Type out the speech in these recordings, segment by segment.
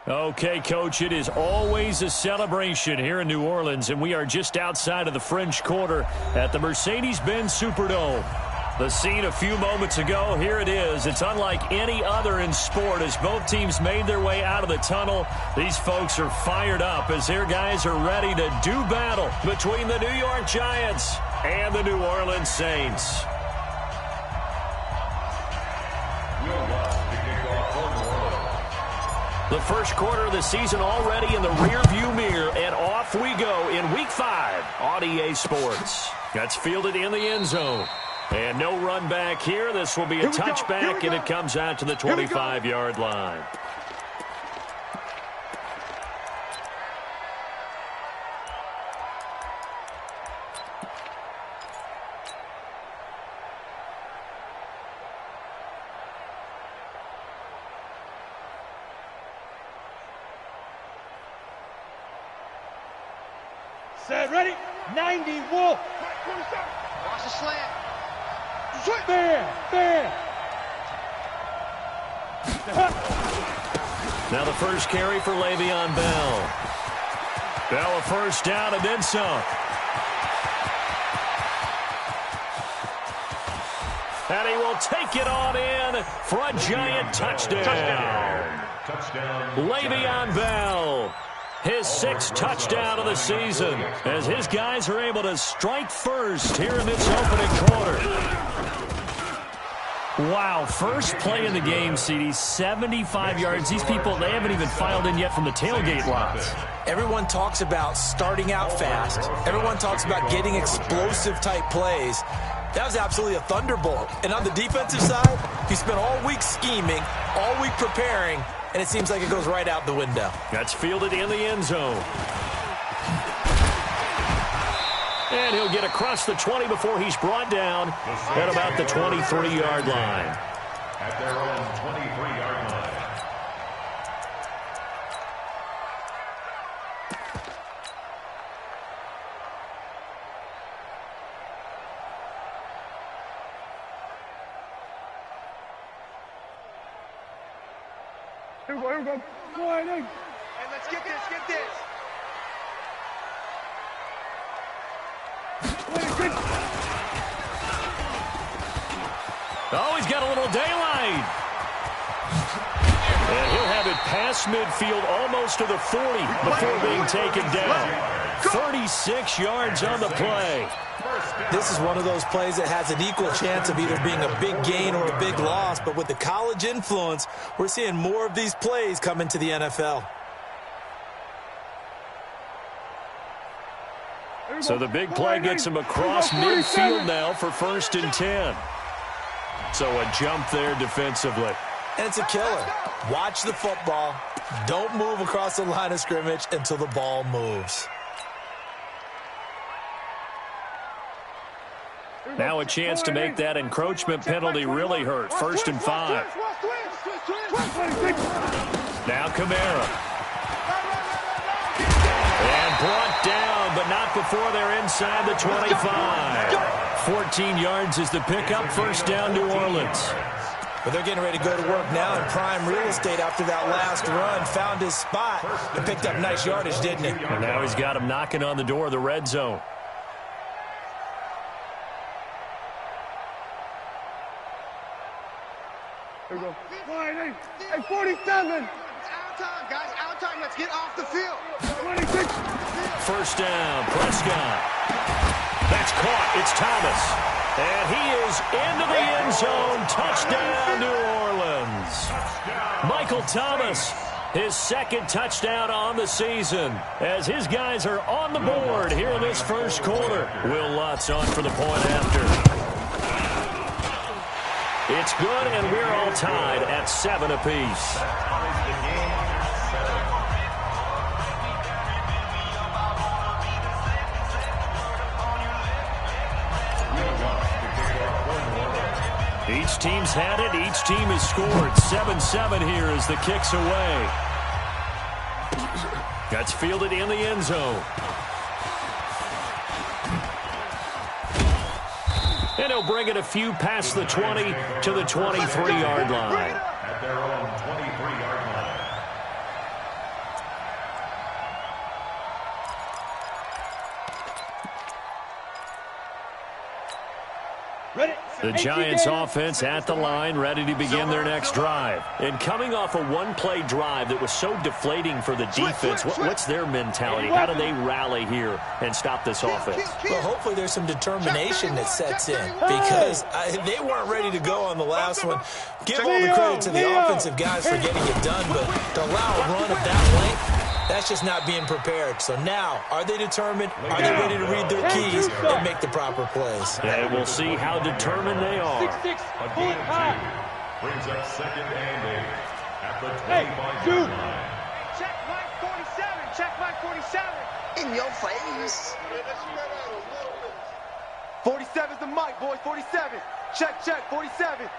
Okay, Coach, it is always a celebration here in New Orleans, and we are just outside of the French Quarter at the Mercedes-Benz Superdome. The scene a few moments ago, here it is. It's unlike any other in sport as both teams made their way out of the tunnel. These folks are fired up as their guys are ready to do battle between the New York Giants and the New Orleans Saints. The first quarter of the season already in the rearview mirror, and off we go in Week 5 on EA Sports. That's fielded in the end zone. And no run back here. This will be a touchback, and it comes out to the 25-yard line. Set, ready, 90, Wolf. Watch the slant. Fair. Now the first carry for Le'Veon Bell. Bell a first down and then some. And he will take it on in for a giant touchdown. Le'Veon Bell. His 6th touchdown of the season as his guys are able to strike first here in this opening quarter. Wow, first play in the game, CD, 75 yards. These people, they haven't even filed in yet from the tailgate lots. Everyone talks about starting out fast. Everyone talks about getting explosive-type plays. That was absolutely a thunderbolt. And on the defensive side, he spent all week scheming, all week preparing, and it seems like it goes right out the window. That's fielded in the end zone. And he'll get across the 20 before he's brought down at about the 23-yard line. At their own 23-yard line. Here we go. Hey, let's get this. Oh, he's got a little daylight. And he'll have it past midfield almost to the 40 before being taken down. 36 yards on the play. This is one of those plays that has an equal chance of either being a big gain or a big loss, but with the college influence, we're seeing more of these plays come into the NFL. So the big play gets him across midfield now for 1st and 10. So a jump there defensively. And it's a killer. Watch the football. Don't move across the line of scrimmage until the ball moves. Now a chance to make that encroachment penalty really hurt. 1st and 5. Now Kamara. And brought down, but not before they're inside the 25. 14 yards is the pickup. 1st down, New Orleans. But they're getting ready to go to work now in prime real estate after that last run. Found his spot and picked up nice yardage, didn't he? And now he's got him knocking on the door of the red zone. Here we go. Hey, 47. Out time, guys. Out time. Let's get off the field. 26. 1st down, Prescott. That's caught. It's Thomas. And he is into the end zone. Touchdown, New Orleans. Michael Thomas, his 2nd touchdown on the season as his guys are on the board here in this first quarter. Will Lutz on for the point after. It's good, and we're all tied at 7 apiece. Each team's had it. Each team has scored. 7-7 here as the kick's away. That's fielded in the end zone. And he'll bring it a few past the 20 to the 23-yard line. At their own 23-yard line. The Giants offense at the line, ready to begin their next drive. And coming off a one-play drive that was so deflating for the defense, what's their mentality? How do they rally here and stop this offense? Well, hopefully there's some determination that sets in because they weren't ready to go on the last one. Give all the credit to the offensive guys for getting it done, but to allow a run of that length, that's just not being prepared. So now, are they determined? Are they ready to read their keys and make the proper plays? And we'll see how determined they are. 6-6, pull it high. Brings up 2nd and 8 at the 25-yard line. Check Mike 47. Check Mike 47. In your face. 47's the mic, boys. 47. Check, 47.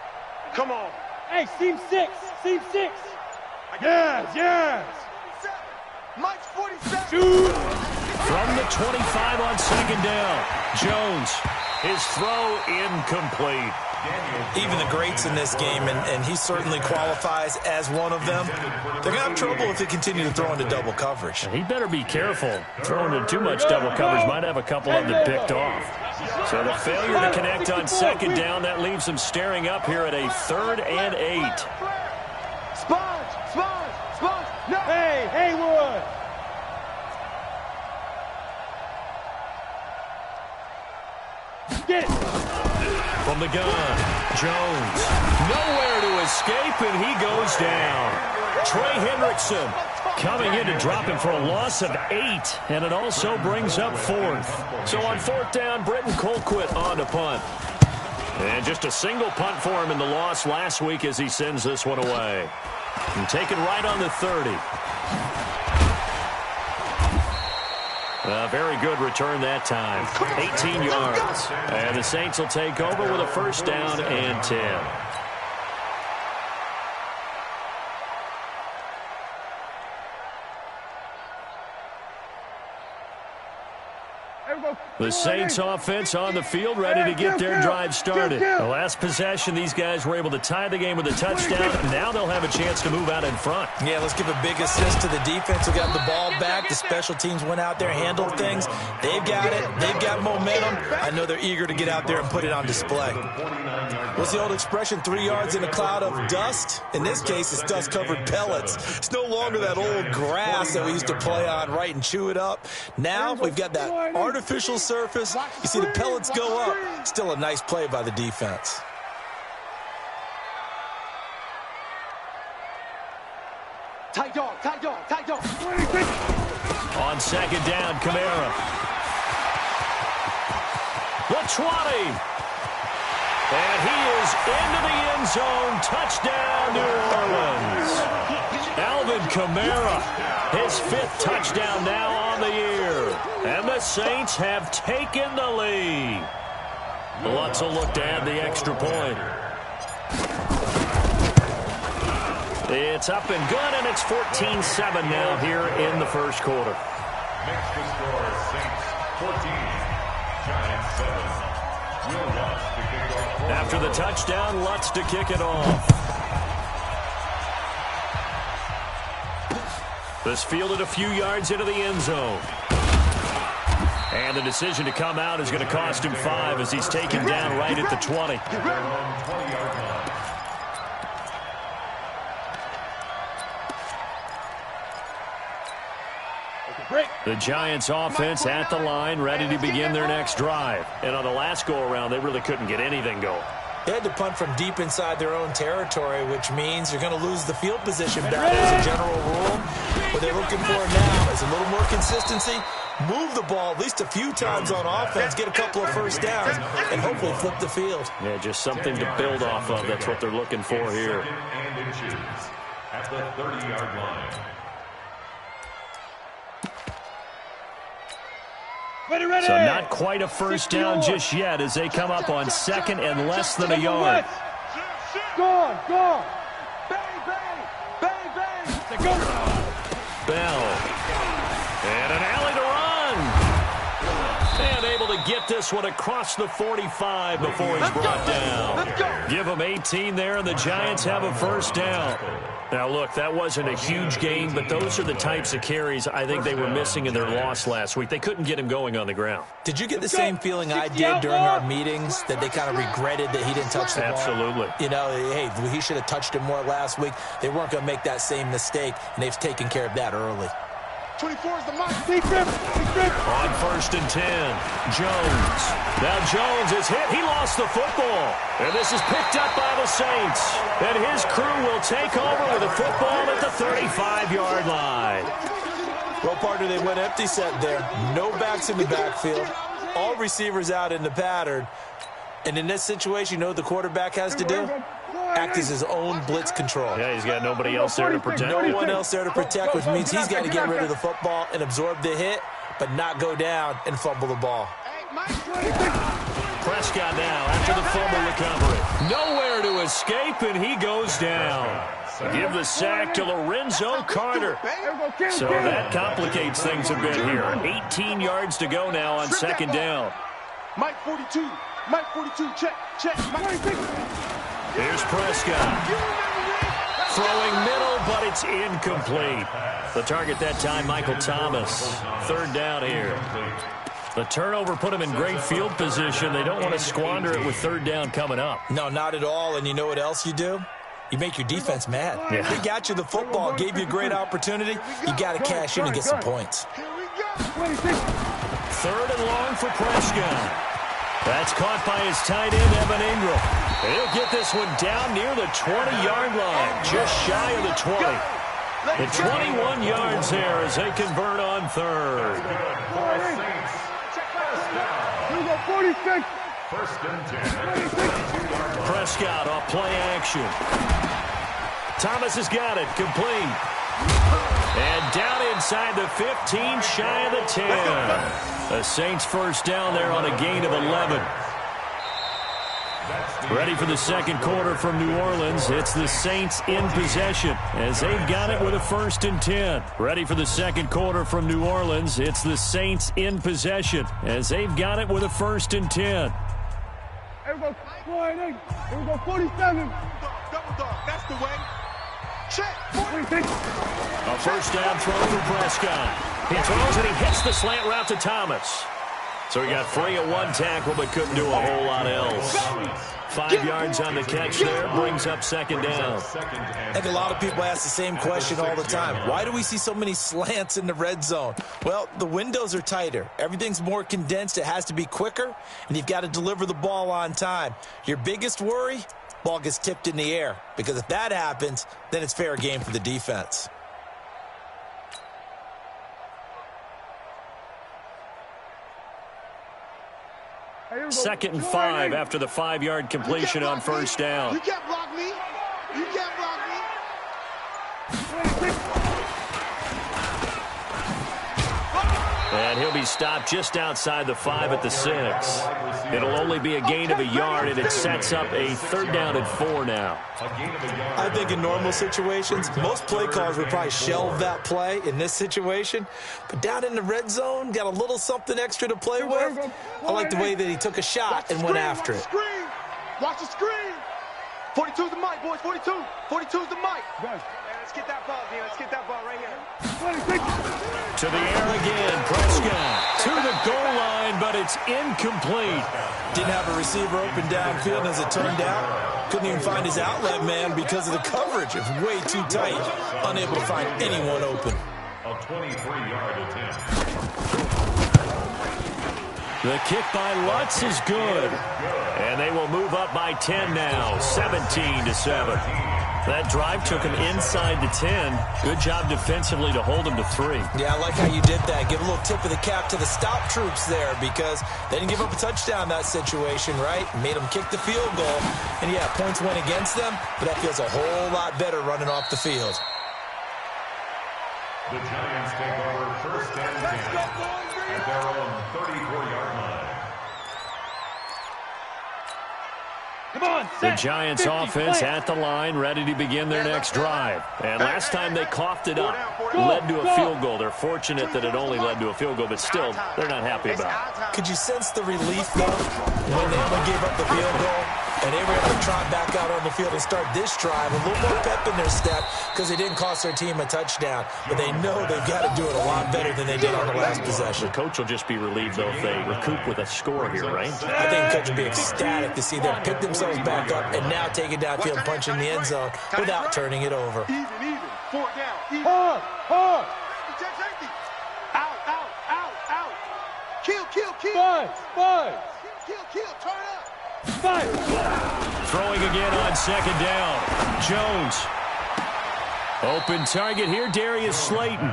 Come on. Hey, seam 6. Seam 6. Yes. Mike's 47. Shoot. From the 25 on 2nd down, Jones, his throw incomplete. Even the greats in this game, and he certainly qualifies as one of them, they're going to have trouble if they continue to throw into double coverage. He better be careful. Throwing into too much double coverage might have a couple of them picked off. So the failure to connect on 2nd down, that leaves him staring up here at a 3rd and 8. Sponge. No. Hey, Haywood. Get it. From the gun, Jones. Nowhere to escape, and he goes down. Trey Hendrickson coming in to drop him for a loss of 8, and it also brings up 4th. So on 4th down, Britton Colquitt on to punt. And just a single punt for him in the loss last week as he sends this one away. And taken right on the 30. A very good return that time. 18 yards. And the Saints will take over with a 1st down and 10. The Saints offense on the field, ready to get their drive started. The last possession, these guys were able to tie the game with a touchdown. Now they'll have a chance to move out in front. Yeah, let's give a big assist to the defense who got the ball back. The special teams went out there, handled things. They've got it. They've got momentum. I know they're eager to get out there and put it on display. What's the old expression, 3 yards in a cloud of dust? In this case, it's dust-covered pellets. It's no longer that old grass that we used to play on, right, and chew it up. Now we've got that artificial surface. You see the pellets go up. Still a nice play by the defense. Tight dog. On 2nd down, Kamara. The 20. And he is into the end zone. Touchdown, New Orleans. Alvin Kamara, his 5th touchdown now on the year. And the Saints have taken the lead. Lutz will look to add the extra point. It's up and good, and it's 14-7 now here in the 1st quarter. Next to score, Saints 14, Giants 7. Will Lutz to kick off. After the touchdown, Lutz to kick it off. This fielded a few yards into the end zone. And the decision to come out is going to cost him 5 as he's taken down right at the 20. 20-yard line. The Giants offense at the line, ready to begin their next drive. And on the last go-around, they really couldn't get anything going. They had to punt from deep inside their own territory, which means you're going to lose the field position battle as a general rule. What they're looking for now is a little more consistency, move the ball at least a few times on offense, get a couple of 1st downs, and hopefully flip the field. Yeah, just something to build off of. That's what they're looking for here. 2nd and inches at the 30-yard line. So not quite a 1st down just yet as they come up on 2nd and less than a yard. Go. Bang. Bell. And an alley to run. And able to get this one across the 45 before he's brought down. Give them 18 there, and the Giants have a 1st down. Now, look, that wasn't a huge gain, but those are the types of carries I think they were missing in their loss last week. They couldn't get him going on the ground. Did you get the same feeling I did during our meetings, that they kind of regretted that he didn't touch the ball? Absolutely. You know, hey, he should have touched it more last week. They weren't going to make that same mistake, and they've taken care of that early. 24 is the mark. On 1st and 10, Jones. Now Jones is hit. He lost the football. And this is picked up by the Saints. And his crew will take over with a football at the 35-yard line. Well, partner, they went empty set there. No backs in the backfield. All receivers out in the pattern. And in this situation, you know what the quarterback has to do? Act as his own blitz control. Yeah, he's got nobody else there to protect. No one else there to protect, which means he's got to get rid of the football and absorb the hit, but not go down and fumble the ball. Prescott now after the fumble recovery. Nowhere to escape, and he goes down. Give the sack to Lorenzo Carter. So that complicates things a bit here. 18 yards to go now on 2nd down. Mike 42. Mike 42. Check. Here's Prescott. Throwing middle, but it's incomplete. The target that time, Michael Thomas. 3rd down here. The turnover put him in great field position. They don't want to squander it with 3rd down coming up. No, not at all. And you know what else you do? You make your defense mad. Yeah. They got you the football, gave you a great opportunity. You got to cash in and get some points. 3rd and long for Prescott. That's caught by his tight end, Evan Ingram. He'll get this one down near the 20-yard line, just shy of the 20. The 21 yards there as they convert on 3rd. Here we go, 46. 1st and 10. Prescott off play action. Thomas has got it, complete. And down inside the 15, shy of the 10. The Saints 1st down there on a gain of 11. Ready for the 2nd quarter from New Orleans. It's the Saints in possession as they've got it with a 1st and 10. Ready for the 2nd quarter from New Orleans. It's the Saints in possession as they've got it with a 1st and 10. Here we go, 48. Here we go, 47. Double dog, that's the way. Check. 46. A 1st down throw for Prescott. He throws and he hits the slant route to Thomas. So he got free of one tackle but couldn't do a whole lot else. 5 yards on the catch there, brings up 2nd down. I think a lot of people ask the same question all the time. Why do we see so many slants in the red zone? Well, the windows are tighter. Everything's more condensed. It has to be quicker, and you've got to deliver the ball on time. Your biggest worry? Ball gets tipped in the air, because if that happens, then it's fair game for the defense. Second and 5 after the 5-yard completion on 1st down. You can't block me. You can't block me. And he'll be stopped just outside the 5 at the 6. It'll only be a gain of a yard, and it sets up a 3rd down and 4 now. I think in normal situations, most play callers would probably shelve that play in this situation. But down in the red zone, got a little something extra to play with. I like the way that he took a shot and went after it. Watch the screen. 42's the mic, boys. 42. 42's the mic. Let's get that ball, man. Let's get that ball right here. To the air again, Prescott. To the goal line, but it's incomplete. Didn't have a receiver open downfield, as it turned out. Couldn't even find his outlet man because of the coverage. It was way too tight. Unable to find anyone open. A 23-yard attempt. The kick by Lutz is good. And they will move up by 10 now, 17-7. That drive took him inside the 10. Good job defensively to hold him to 3. Yeah, I like how you did that. Give a little tip of the cap to the stop troops there, because they didn't give up a touchdown in that situation, right? Made them kick the field goal. And, yeah, points went against them, but that feels a whole lot better running off the field. The Giants take over 1st and 10 at their own 34-yard line. Come on, The Giants offense at the line, ready to begin their next drive. And last time they coughed it up, led to a field goal. They're fortunate that it only led to a field goal, but still, they're not happy about it. Could you sense the relief, though, when they gave up the field goal? And they were able to trot back out on the field and start this drive. A little more pep in their step because they didn't cost their team a touchdown. But they know they've got to do it a lot better than they did on the last possession. The coach will just be relieved, though, if they recoup with a score here, right? I think the coach will be ecstatic to see them pick themselves back up and now take it downfield and punch in the end zone without turning it over. Even. 4 down. Even. Hard. Out. Kill. Five. Kill. Turn up. 5. Throwing again on second down. Jones. Open target here, Darius Slayton.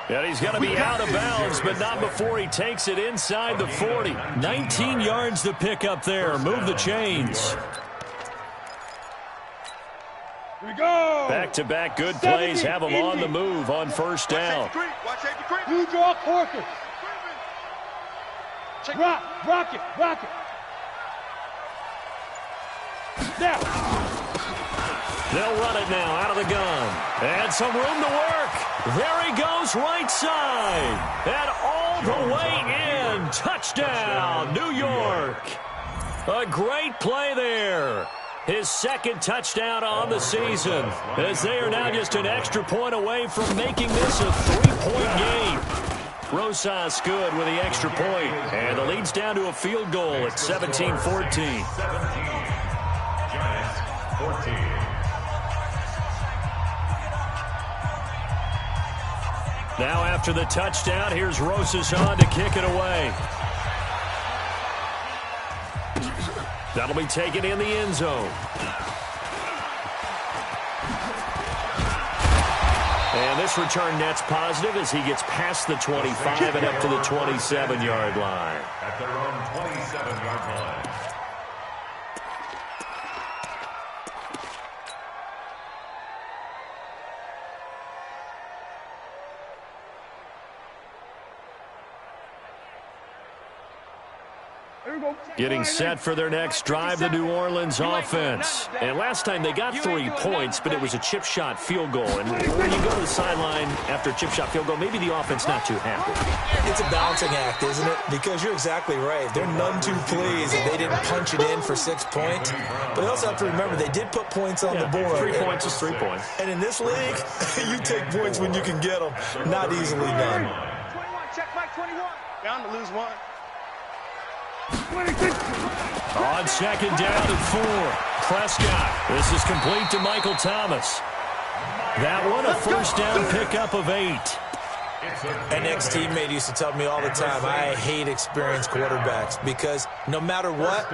And he's going to be out of bounds, but not before he takes it inside the 40. 19 yards to pick up there. Move the chains. Here we go. Back-to-back good plays have him on the move on first down. New draw Corker. Rock it. Now. They'll run it now out of the gun. And some room to work. There he goes right side. And all the way in. Touchdown, New York. A great play there. His second touchdown on the season, as they are now just an extra point away from making this a 3-point game. Rosas good with the extra point, and the lead's down to a field goal at 17-14. 17. Giants 14. Now after the touchdown, here's Rosas on to kick it away. That'll be taken in the end zone. And this return net's positive as he gets past the 25 and up to the 27-yard line. At their own 27-yard line. Getting set for their next drive, the New Orleans offense. And last time they got 3 points, but it was a chip shot field goal. And when you go to the sideline after a chip shot field goal, maybe the offense not too happy. It's a balancing act, isn't it? Because you're exactly right. They're none too pleased that they didn't punch it in for 6 points. But they also have to remember they did put points on the board. 3 points is 3 points. And in this league, you take points when you can get them. Not easily done. 21, check Mike 21. Bound to lose 1. On second down and 4. Prescott. This is complete to Michael Thomas. That one a first down pickup of 8. An ex-teammate used to tell me all the time, I hate experienced quarterbacks because no matter what,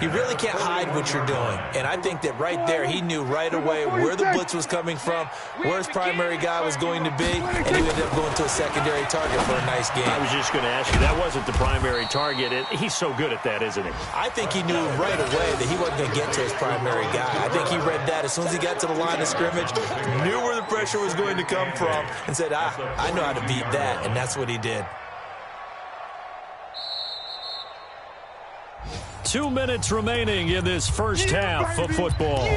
you really can't hide what you're doing. And I think that right there, he knew right away where the blitz was coming from, where his primary guy was going to be, and he ended up going to a secondary target for a nice game. I was just going to ask you, that wasn't the primary target. He's so good at that, isn't he? I think he knew right away that he wasn't going to get to his primary guy. I think he read that as soon as he got to the line of scrimmage, knew where the pressure was going to come from, and said, I know how to beat that, and that's what he did. 2 minutes remaining in this first half of football.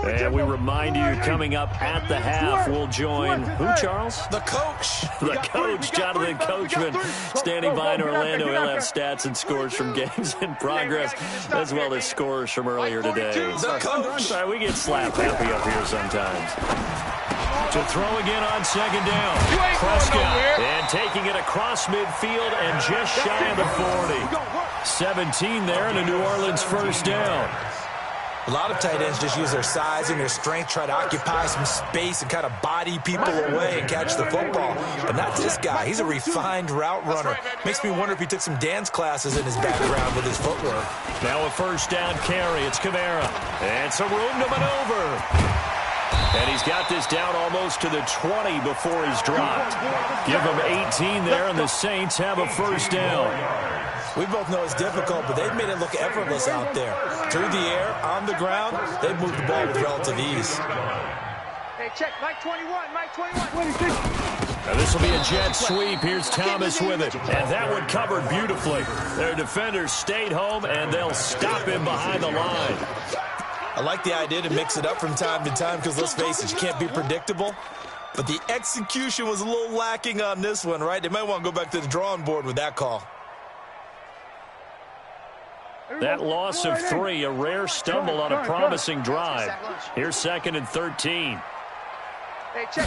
And we remind you, coming up at the half, we'll join who, Charles? The coach. The coach, Jonathan Coachman, standing by in Orlando. He'll have stats and scores from games in progress, as well as scores from earlier today. The coach. Sorry, we get slap happy up here sometimes. To throw again on second down. Prescott, and taking it across midfield and just shy of the 40. 17 there, and a New Orleans first down. A lot of tight ends just use their size and their strength, try to occupy some space and kind of body people away and catch the football. But not this guy. He's a refined route runner. Makes me wonder if he took some dance classes in his background with his footwork. Now a first down carry. It's Kamara. And some room to maneuver. And he's got this down almost to the 20 before he's dropped. Give him 18 there, and the Saints have a first down. We both know it's difficult, but they've made it look effortless out there. Through the air, on the ground, they've moved the ball with relative ease. Hey, check Mike 21, Mike 21. Now this will be a jet sweep. Here's Thomas with it. And that one covered beautifully. Their defenders stayed home, and they'll stop him behind the line. I like the idea to mix it up from time to time because, let's face it, you can't be predictable. But the execution was a little lacking on this one, right? They might want to go back to the drawing board with that call. That loss of 3, a rare stumble on a promising drive. Here's 2nd and 13. Out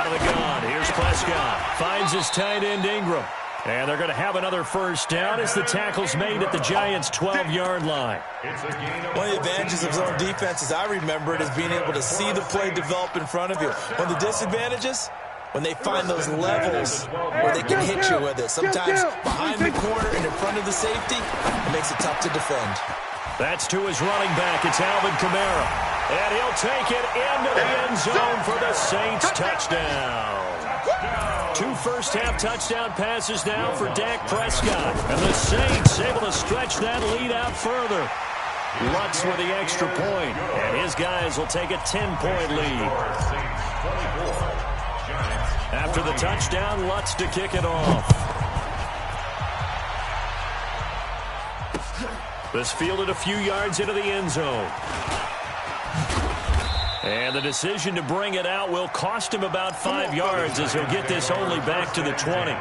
of the gun. Here's Prescott. Finds his tight end Ingram. And they're going to have another first down as the tackle's made at the Giants' 12-yard line. One of the advantages of zone defense, as I remember it, is being able to see the play develop in front of you. One of the disadvantages, when they find those levels where they can hit you with it. Sometimes behind the corner and in front of the safety, it makes it tough to defend. That's to his running back. It's Alvin Kamara. And he'll take it into the end zone for the Saints touchdown. 2 first-half touchdown passes now for Dak Prescott. And the Saints able to stretch that lead out further. Lutz with the extra point. And his guys will take a 10-point lead. After the touchdown, Lutz to kick it off. This fielded a few yards into the end zone. And the decision to bring it out will cost him about 5 yards as he'll get this only back to the 20.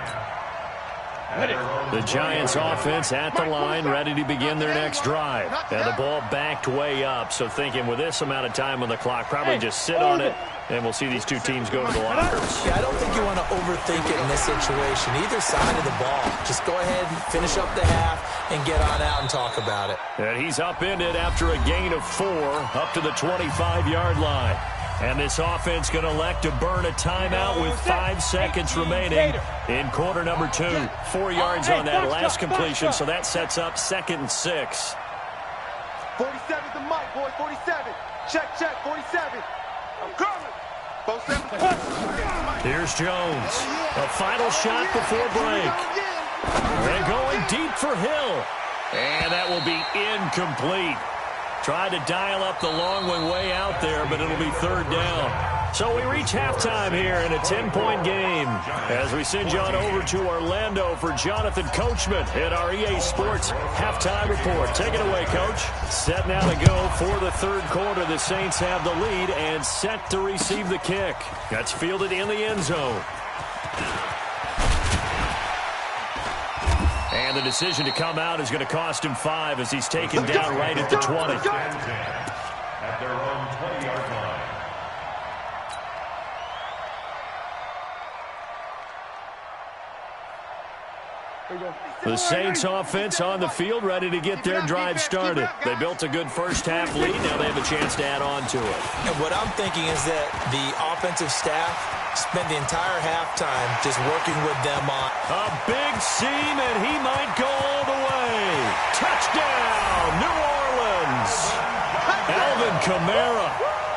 The Giants offense at the line, ready to begin their next drive. And the ball backed way up, so thinking with this amount of time on the clock, probably just sit on it, and we'll see these two teams go to the lockers. Yeah, I don't think you want to overthink it in this situation. Either side of the ball. Just go ahead and finish up the half and get on out and talk about it. And he's upended after a gain of 4 up to the 25-yard line. And this offense going to elect to burn a timeout with 5 seconds remaining in quarter number 2. 4 yards on that last completion, so that sets up 2nd and 6. 47's the mic, boy. 47. Check, 47. I'm coming. 47. Here's Jones. A final shot before break. And going deep for Hill. And that will be incomplete. Tried to dial up the long one way out there, but it'll be 3rd down. So we reach halftime here in a 10-point game as we send you on over to Orlando for Jonathan Coachman at our EA Sports halftime report. Take it away, Coach. Set now to go for the 3rd quarter. The Saints have the lead and set to receive the kick. That's fielded in the end zone. And the decision to come out is going to cost him 5 as he's taken down right at the 20. At their own 20-yard line. The Saints offense on the field, ready to get their drive started. They built a good first-half lead. Now they have a chance to add on to it. And what I'm thinking is that the offensive staff spent the entire halftime just working with them on a big seam, and he might go all the way. Touchdown, New Orleans. Alvin Kamara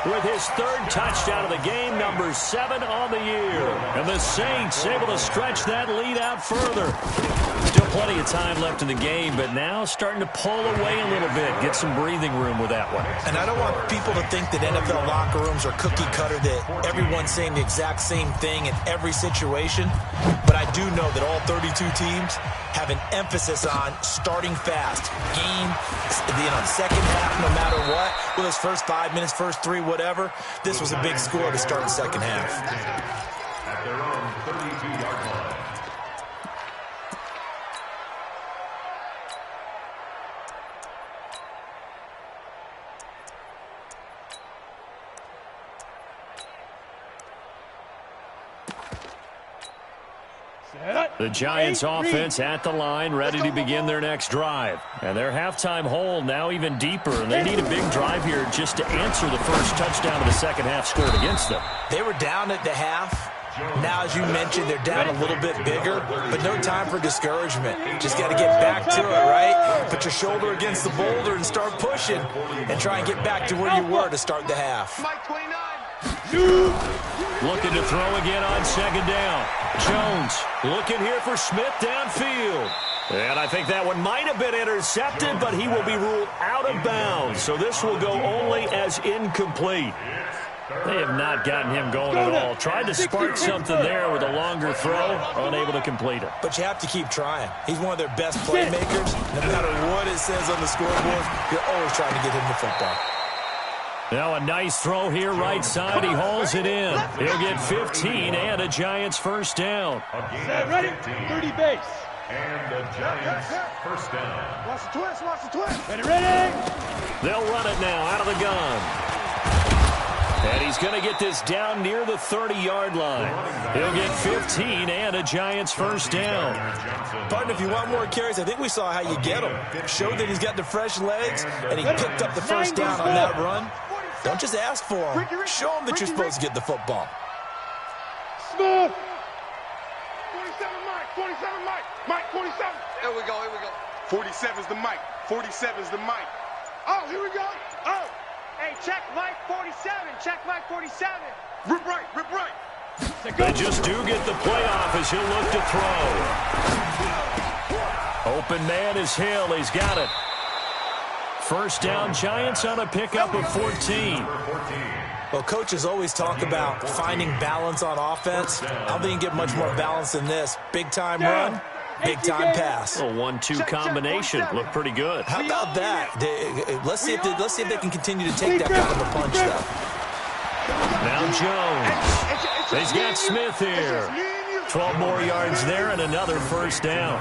with his 3rd touchdown of the game, number 7 on the year. And the Saints able to stretch that lead out further. Still plenty of time left in the game, but now starting to pull away a little bit, get some breathing room with that one. And I don't want people to think that NFL locker rooms are cookie cutter, that everyone's saying the exact same thing in every situation. But I do know that all 32 teams have an emphasis on starting fast. Game, the second half, no matter what, whether it's first 5 minutes, first 3, whatever, this was a big score to start the second half. At their own 32-yard line. The Giants offense at the line, ready to begin their next drive. And their halftime hole now even deeper, and they need a big drive here just to answer the first touchdown of the second half scored against them. They were down at the half. Now, as you mentioned, they're down a little bit bigger, but no time for discouragement. Just got to get back to it, right? Put your shoulder against the boulder and start pushing and try and get back to where you were to start the half. Looking to throw again on 2nd down. Jones looking here for Smith downfield. And I think that one might have been intercepted, but he will be ruled out of bounds. So this will go only as incomplete. They have not gotten him going at all. Tried to spark something there with a longer throw, unable to complete it. But you have to keep trying. He's one of their best playmakers. No matter what it says on the scoreboard, you're always trying to get him the football. Now a nice throw here right side. He hauls it in. He'll get 15 and a Giants first down. Ready? 30 base. And the Giants first down. Watch the twist, watch the twist. Ready? They'll run it now out of the gun. And he's going to get this down near the 30-yard line. He'll get 15 and a Giants first down. Partner, if you want more carries, I think we saw how you get them. Showed that he's got the fresh legs, and he picked up the first down on that run. Don't just ask for him. Show him that you're supposed to get the football. Smooth. 47 Mike, 47 Mike. Mike, 47. Here we go, here we go. 47's the Mike, 47's the Mike. Oh, here we go. Oh. Hey, check Mike 47. Check Mike 47. Rip right, rip right. They just do get the playoff as he'll look to throw. Open man is Hill. He's got it. First down, Giants on a pickup of 14. Well, coaches always talk about finding balance on offense. I don't think you can get much more balance than this. Big-time run, big-time pass. A 1-2 combination. Looked pretty good. How about that? Let's see if they can continue to take that kind of a punch, though. Now Jones. He's got Smith here. 12 more yards there and another first down.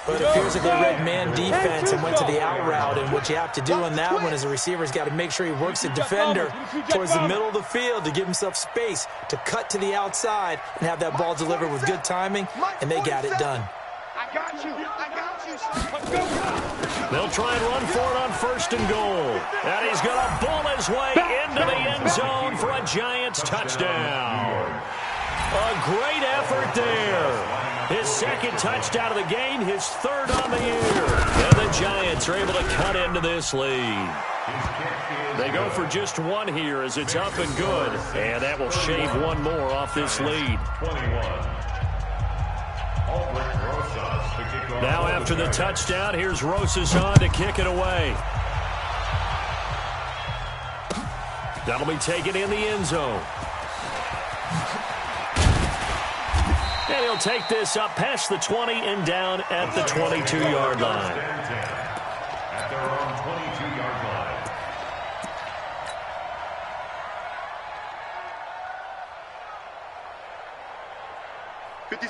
But it appears like they read man defense and went to the out route, and what you have to do on that one is the receiver's got to make sure he works the defender towards the middle of the field to give himself space to cut to the outside and have that ball delivered with good timing, and they got it done. I got you, son. They'll try and run for it on first and goal. And he's going to bull his way into the end zone for a Giants touchdown. A great effort there. His second touchdown of the game, his third on the year. And the Giants are able to cut into this lead. They go for just one here as it's up and good. And that will shave one more off this lead. Now after the touchdown, here's Rosas on to kick it away. That'll be taken in the end zone. And he'll take this up past the 20 and down at the 22-yard line. At their own 22-yard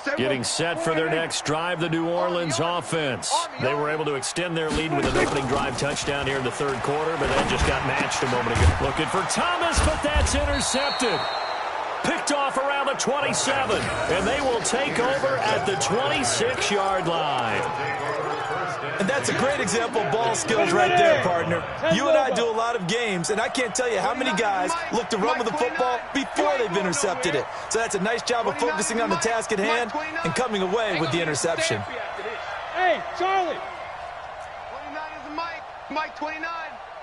line. Getting set for their next drive, the New Orleans offense. They were able to extend their lead with an opening drive touchdown here in the third quarter, but that just got matched a moment ago. Looking for Thomas, but that's intercepted. Picked off around the 27, and they will take over at the 26-yard line. And that's a great example of ball skills right there, partner. You and I do a lot of games, and I can't tell you how many guys look to run with the football before they've intercepted it. So that's a nice job of focusing on the task at hand and coming away with the interception. Hey, Charlie. 29 is the Mike. Mike 29.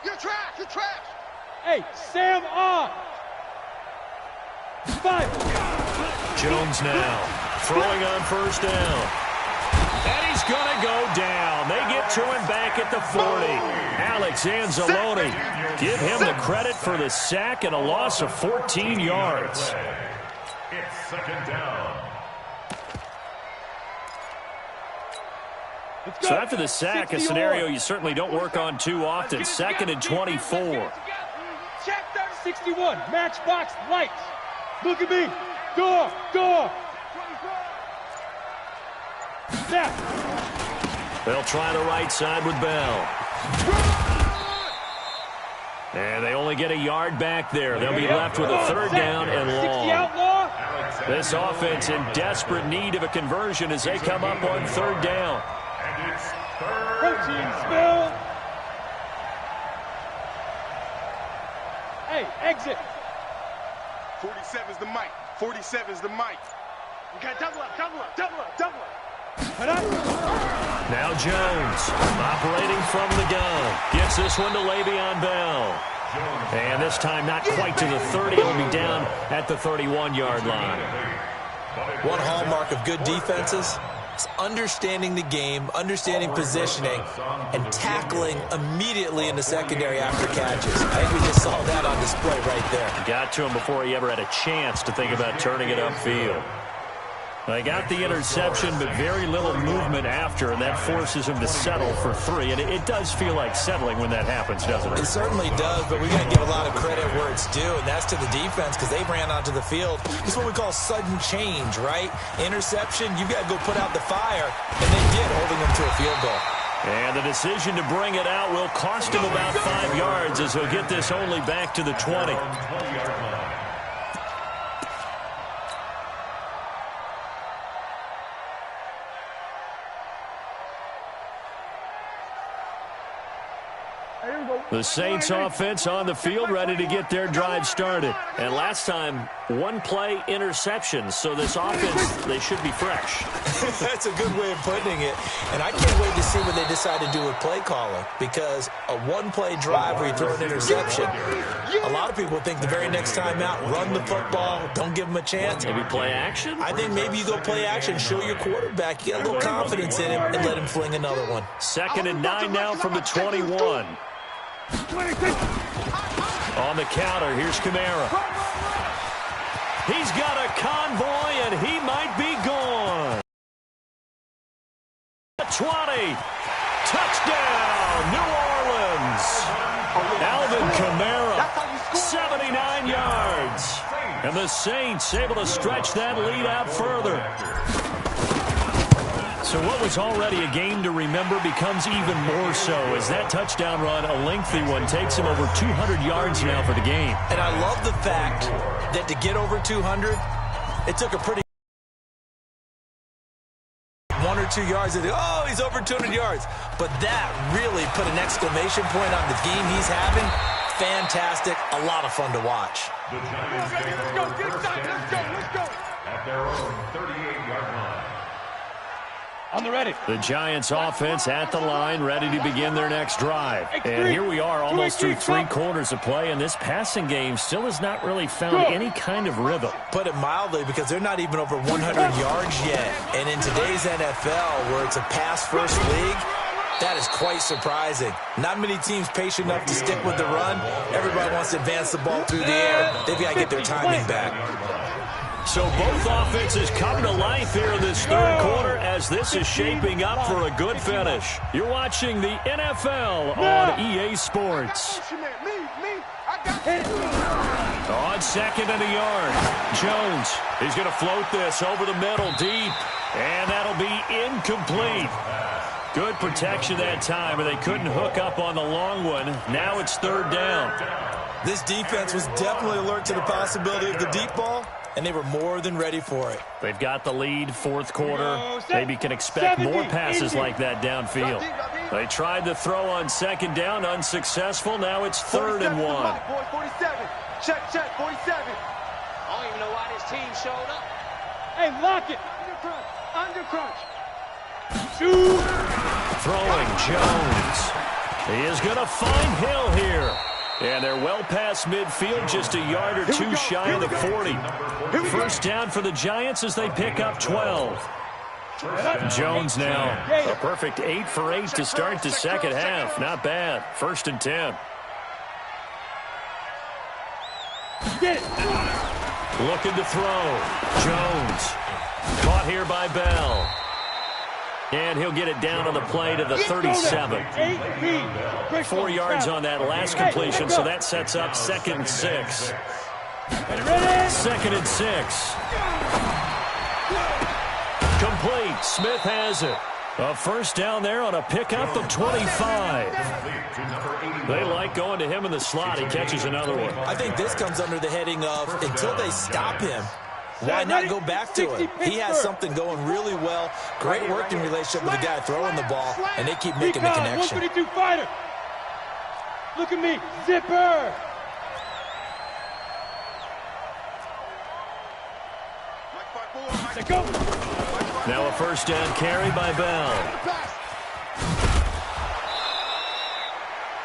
You're trash, you're trash. Hey, Sam on. 5. Jones now throwing on first down. And he's going to go down. They get to him back at the 40. Alex Anzalone, give him the credit for the sack and a loss of 14 yards. It's second down. So after the sack, a scenario you certainly don't work on too often. Second and 24. 61, matchbox lights. Look at me. Door, door. Snap. They'll try the right side with Bell. And they only get a yard back there. They'll be left with a third down and long. This offense in desperate need of a conversion as they come up on third down. And it's third Protein spill. Hey, exit. 47's the Mike. 47's the Mike. You got double up, double up, double up, double up. Now Jones operating from the gun. Gets this one to Le'Veon Bell. And this time not quite to the 30. It'll be down at the 31-yard line. One hallmark of good defenses It's understanding the game, understanding positioning, and tackling immediately in the secondary after catches. I think we just saw that on display right there. Got to him before he ever had a chance to think about turning it upfield. They got the interception, but very little movement after, and that forces him to settle for 3. And it does feel like settling when that happens, doesn't it? It certainly does, but we got to give a lot of credit where it's due, and that's to the defense because they ran onto the field. It's what we call sudden change, right? Interception, you've got to go put out the fire, and they did, holding them to a field goal. And the decision to bring it out will cost him about 5 yards as he'll get this only back to the 20. The Saints offense on the field, ready to get their drive started. And last time, 1-play interception. So this offense, they should be fresh. That's a good way of putting it. And I can't wait to see what they decide to do with play calling. Because a 1-play drive where you throw an interception, a lot of people think the very next time out, run the football, don't give them a chance. Maybe play action? I think maybe you go play action, show your quarterback, you get a little confidence in him, and let him fling another one. 2nd and 9 now from the 21. On the counter, here's Kamara. He's got a convoy, and he might be gone. 20. Touchdown, New Orleans. Alvin Kamara, 79 yards. And the Saints able to stretch that lead out further. So what was already a game to remember becomes even more so as that touchdown run, a lengthy one, takes him over 200 yards now for the game. And I love the fact that to get over 200, it took a pretty 1 or 2 yards. Oh, he's over 200 yards. But that really put an exclamation point on the game he's having. Fantastic. A lot of fun to watch. The Giants get their first down at their own 38-yard line. On the ready. The Giants offense at the line, ready to begin their next drive. And here we are almost through 3 quarters of play, and this passing game still has not really found any kind of rhythm. Put it mildly, because they're not even over 100 yards yet. And in today's NFL, where it's a pass-first league, that is quite surprising. Not many teams patient enough to stick with the run. Everybody wants to advance the ball through the air. They've got to get their timing back. So both offenses come to life here in this 3rd quarter as this is shaping up for a good finish. You're watching the NFL on EA Sports. On 2nd and a yard, Jones is going to float this over the middle deep, and that'll be incomplete. Good protection that time, and they couldn't hook up on the long one. Now it's 3rd down. This defense was definitely alert to the possibility of the deep ball, and they were more than ready for it. They've got the lead, 4th quarter. Maybe can expect more passes like that downfield. They tried to throw on 2nd down, unsuccessful. Now it's 3rd and 1. 47. Check, 47. I don't even know why this team showed up. Hey, lock it. Under crunch. Shoot. Throwing Jones. He is going to find Hill here. And they're well past midfield, just a yard or 2 shy of the 40. 1st down for the Giants as they pick up 12. Jones now a perfect 8 for 8 to start the 2nd half. Not bad. 1st and 10. Get it. Looking to throw. Jones. Caught here by Bell. And he'll get it down on the play to the 37. 4 yards on that last completion, so that sets up 2nd and 6. 2nd and 6. Complete. Smith has it. A 1st down there on a pickup of 25. They like going to him in the slot. He catches another one. I think this comes under the heading of until they stop him, why not go back to it? He has something going really well. Great working relationship with the guy throwing the ball, and they keep making the connection. 152 fighter. Look at me. Zipper. Let's go. Now a 1st down carry by Bell.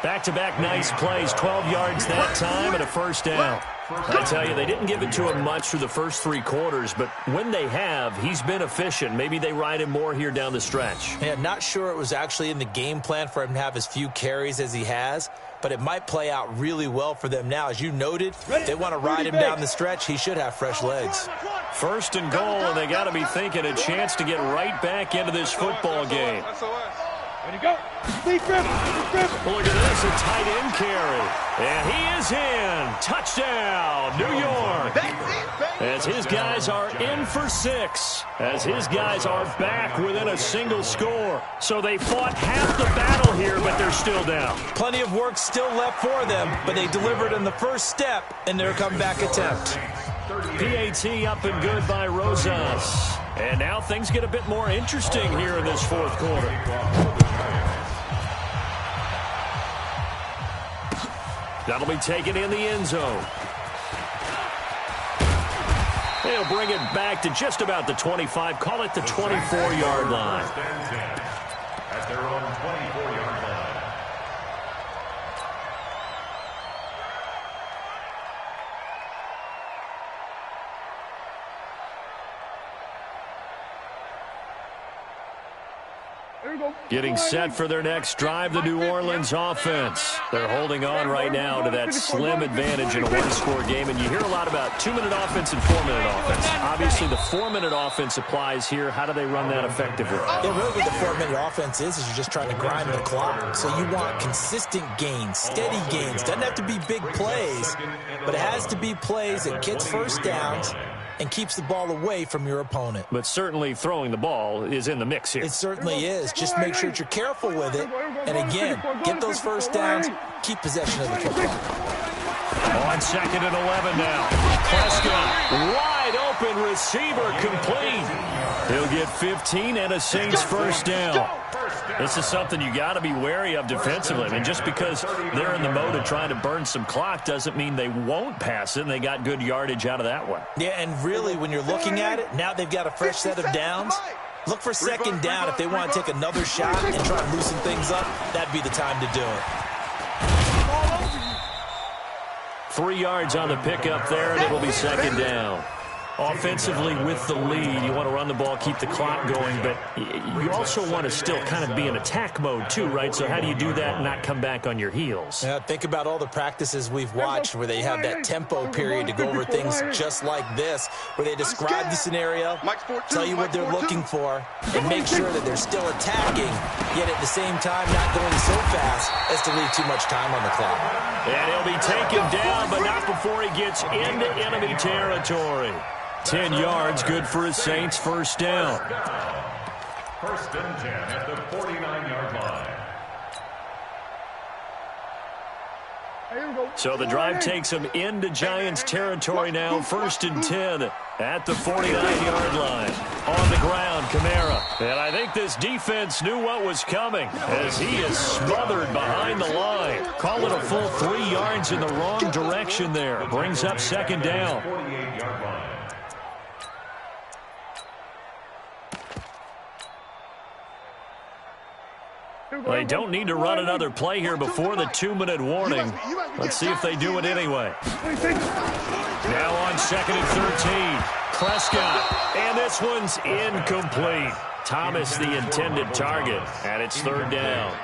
Back-to-back nice plays, 12 yards that time and a first down. I tell you, they didn't give it to him much through the first 3 quarters, but when they have, he's been efficient. Maybe they ride him more here down the stretch. Yeah, not sure it was actually in the game plan for him to have as few carries as he has, but it might play out really well for them now. As you noted, they want to ride him down the stretch. He should have fresh legs. First and goal, and they got to be thinking a chance to get right back into this football game. Ready to go. Steve Griffin. Look at this, a tight end carry. And he is in. Touchdown, New York. As his guys are in for 6. As his guys are back within a single score. So they fought half the battle here, but they're still down. Plenty of work still left for them, but they delivered in the first step in their comeback attempt. PAT up and good by Rosas. And now things get a bit more interesting here in this fourth quarter. That'll be taken in the end zone. They'll bring it back to just about the 25. Call it the 24-yard line. At their own 24-yard line. Getting set for their next drive, the New Orleans offense. They're holding on right now to that slim advantage in a one-score game, and you hear a lot about 2-minute offense and 4-minute offense. Obviously, the 4-minute offense applies here. How do they run that effectively? Yeah, really what the 4-minute offense is you're just trying to grind the clock. So you want consistent gains, steady gains. Doesn't have to be big plays, but it has to be plays that gets first downs and keeps the ball away from your opponent. But certainly throwing the ball is in the mix here. It certainly is. Just make sure that you're careful with it. And again, get those first downs, keep possession of the football. On 2nd and 11 now. Prescott, wide open receiver, complete. He'll get 15 and a Saints first down. This is something you got to be wary of defensively. I mean, just because they're in the mode of trying to burn some clock doesn't mean they won't pass it, and they got good yardage out of that one. Yeah, and really, when you're looking at it, now they've got a fresh set of downs. Look for second down if they want to take another shot and try and loosen things up. That'd be the time to do it. 3 yards on the pickup there, and it'll be second down. Offensively with the lead, you want to run the ball, keep the clock going, but you also want to still kind of be in attack mode too, right? So how do you do that and not come back on your heels? Yeah, think about all the practices we've watched where they have that tempo period to go over things just like this, where they describe the scenario, tell you what they're looking for, and make sure that they're still attacking, yet at the same time not going so fast as to leave too much time on the clock. And he'll be taken down, but not before he gets into enemy territory. 10 yards, good for his Saints first down. First and 10 at the 49-yard line. So the drive takes him into Giants territory now. First and 10 at the 49-yard line. On the ground, Kamara. And I think this defense knew what was coming as he is smothered behind the line. Call it a full 3 yards in the wrong direction there. Brings up second down. 48-yard line. They don't need to run another play here before the 2-minute warning. Let's see if they do it anyway. Now on 2nd and 13. Prescott. And this one's incomplete. Thomas the intended target. And it's third down.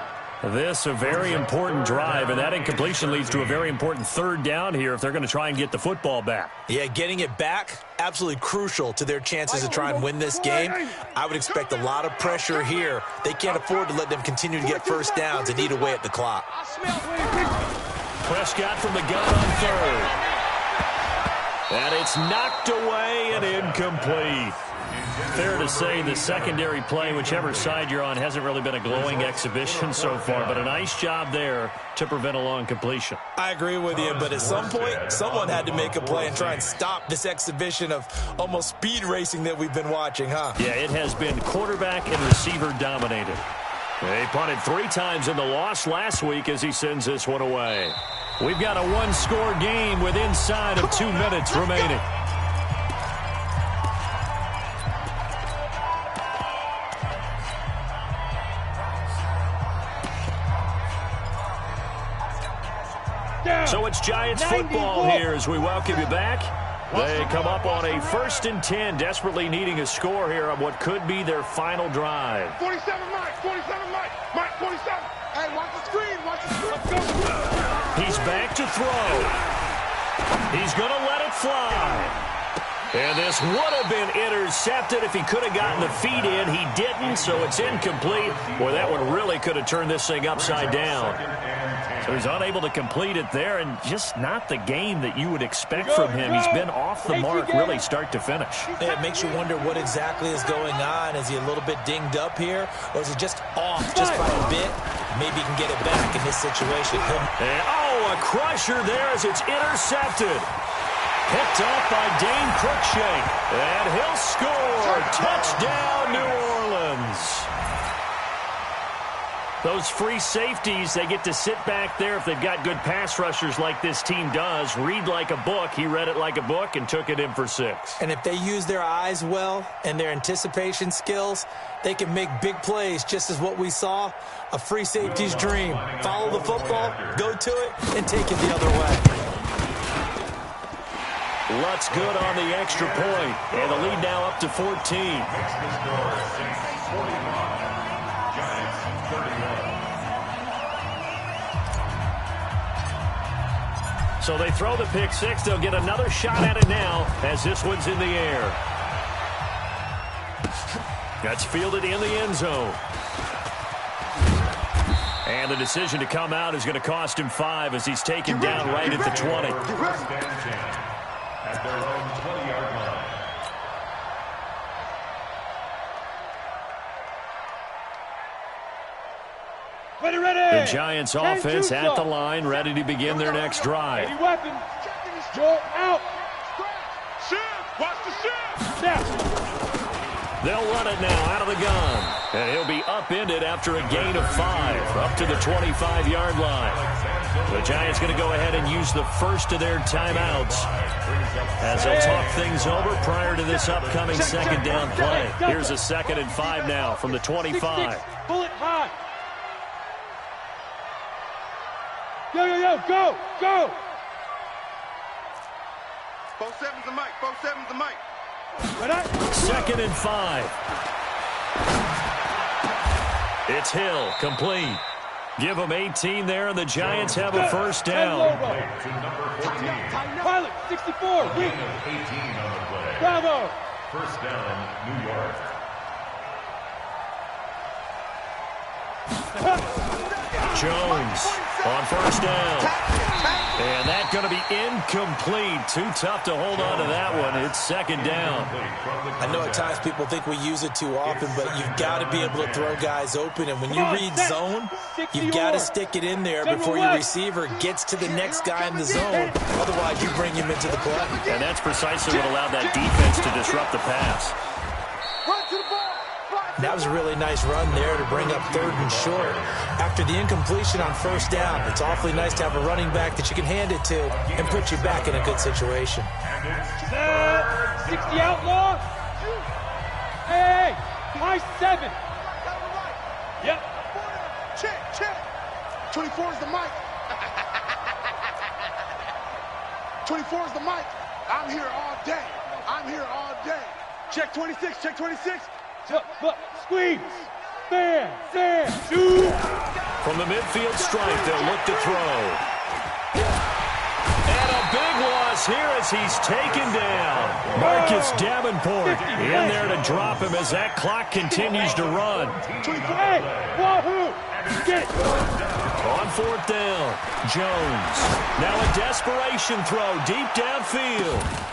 This a very important drive, and that incompletion leads to a very important third down here if they're going to try and get the football back. Yeah, getting it back, absolutely crucial to their chances to try and win this game. I would expect a lot of pressure here. They can't afford to let them continue to get first downs and eat away at the clock. Prescott from the gun on third. And it's knocked away and incomplete. Fair to say the secondary play, whichever side you're on, hasn't really been a glowing exhibition so far, but a nice job there to prevent a long completion. I agree with you, but at some point, someone had to make a play and try and stop this exhibition of almost speed racing that we've been watching, huh? Yeah, it has been quarterback and receiver dominated. They punted 3 times in the loss last week as he sends this one away. We've got a one-score game with inside of 2 minutes remaining. So it's Giants football here as we welcome you back. They come up on a 1st and 10, desperately needing a score here on what could be their final drive. 47 Mike, 47 Mike, Mike 47. Hey, watch the screen, watch the screen. Let's go. He's back to throw. He's going to let it fly. And this would have been intercepted if he could have gotten the feet in. He didn't, so it's incomplete. Boy, that one really could have turned this thing upside down. So he's unable to complete it there, and just not the game that you would expect from him. He's been off the mark really start to finish. Yeah, it makes you wonder what exactly is going on. Is he a little bit dinged up here, or is he just off just by a bit? Maybe he can get it back in this situation. And, a crusher there as it's intercepted. Picked up by Dane Cruikshank. And he'll score. Touchdown, New Orleans. Those free safeties, they get to sit back there if they've got good pass rushers like this team does. Read like a book. He read it like a book and took it in for 6. And if they use their eyes well and their anticipation skills, they can make big plays, just as what we saw. A free safety's dream. Follow the football, go to it, and take it the other way. Lutz good on the extra point. And the lead now up to 14. So they throw the pick 6. They'll get another shot at it now as this one's in the air. That's fielded in the end zone. And the decision to come out is going to cost him 5 as he's taken down right at the 20. At their own 20-yard line. The Giants offense at the line, ready to begin their next drive. Any weapons? Joe out. Watch the shift. They'll run it now out of the gun. And he'll be upended after a gain of 5, up to the 25-yard line. The Giants going to go ahead and use the first of their timeouts as they'll talk things over prior to this upcoming second down play. Here's a 2nd and 5 now from the 25. Pull it high. Yo, go, go. Both 7's the mic, both 7's the mic. 2nd and 5. It's Hill, complete. Give them 18 there, and the Giants have a first down. Pilot, 64, weak. 18 on the play. Bravo. First down, New York. Jones on first down. And that's going to be incomplete. Too tough to hold on to that one. It's 2nd down. I know at times people think we use it too often, but you've got to be able to throw guys open. And when you read zone, you've got to stick it in there before your receiver gets to the next guy in the zone. Otherwise, you bring him into the play. And that's precisely what allowed that defense to disrupt the pass. That was a really nice run there to bring up 3rd and short. After the incompletion on first down, it's awfully nice to have a running back that you can hand it to and put you back in a good situation. 60 outlaw. Hey, my 7. Yep. Check. 24 is the mic. 24 is the mic. I'm here all day. Check 26, check 26. Squeeze. Stand. Shoot. From the midfield stripe, they'll look to throw. And a big loss here as he's taken down. Marcus Davenport in there to drop him as that clock continues to run. Hey, wahoo. Get it. On 4th down, Jones. Now a desperation throw deep downfield.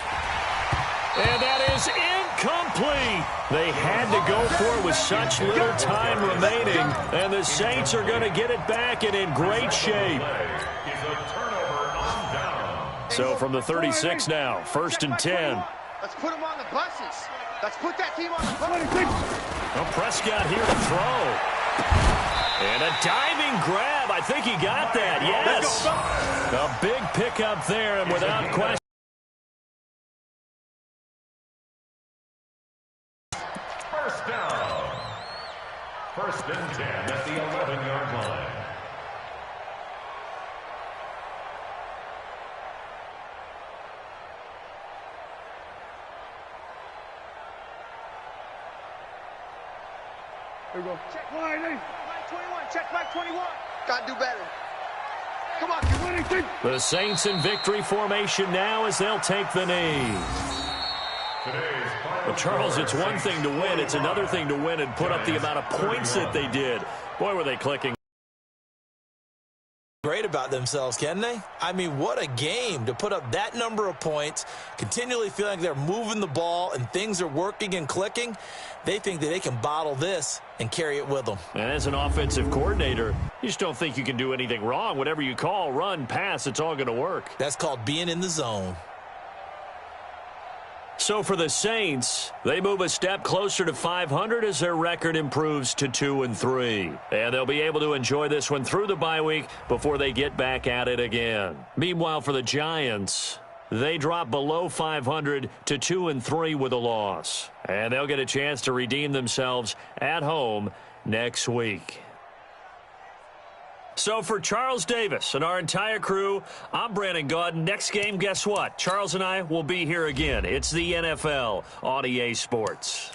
And that is incomplete. They had to go for it with such little time remaining. And the Saints are going to get it back and in great shape. So from the 36 now, 1st and 10. Let's put them on the buses. Let's put that team on the buses. Well, Prescott here to throw. And a diving grab. I think he got that. Yes. A big pickup there, and without question. First down. 1st and 10 at the 11-yard line. Here we go. Check. Mike 21. Check Mike 21. Gotta do better. Come on, keep winning, keep. The Saints in victory formation now as they'll take the knee. Well, Charles, it's one thing to win. It's another thing to win and put up the amount of points that they did. Boy, were they clicking. Great about themselves, can they? I mean, what a game to put up that number of points, continually feeling like they're moving the ball and things are working and clicking. They think that they can bottle this and carry it with them. And as an offensive coordinator, you just don't think you can do anything wrong. Whatever you call, run, pass, it's all going to work. That's called being in the zone. So for the Saints, they move a step closer to 500 as their record improves to 2-3. And they'll be able to enjoy this one through the bye week before they get back at it again. Meanwhile, for the Giants, they drop below 500 to 2-3 with a loss. And they'll get a chance to redeem themselves at home next week. So for Charles Davis and our entire crew, I'm Brandon Gaudin. Next game, guess what? Charles and I will be here again. It's the NFL on EA Sports.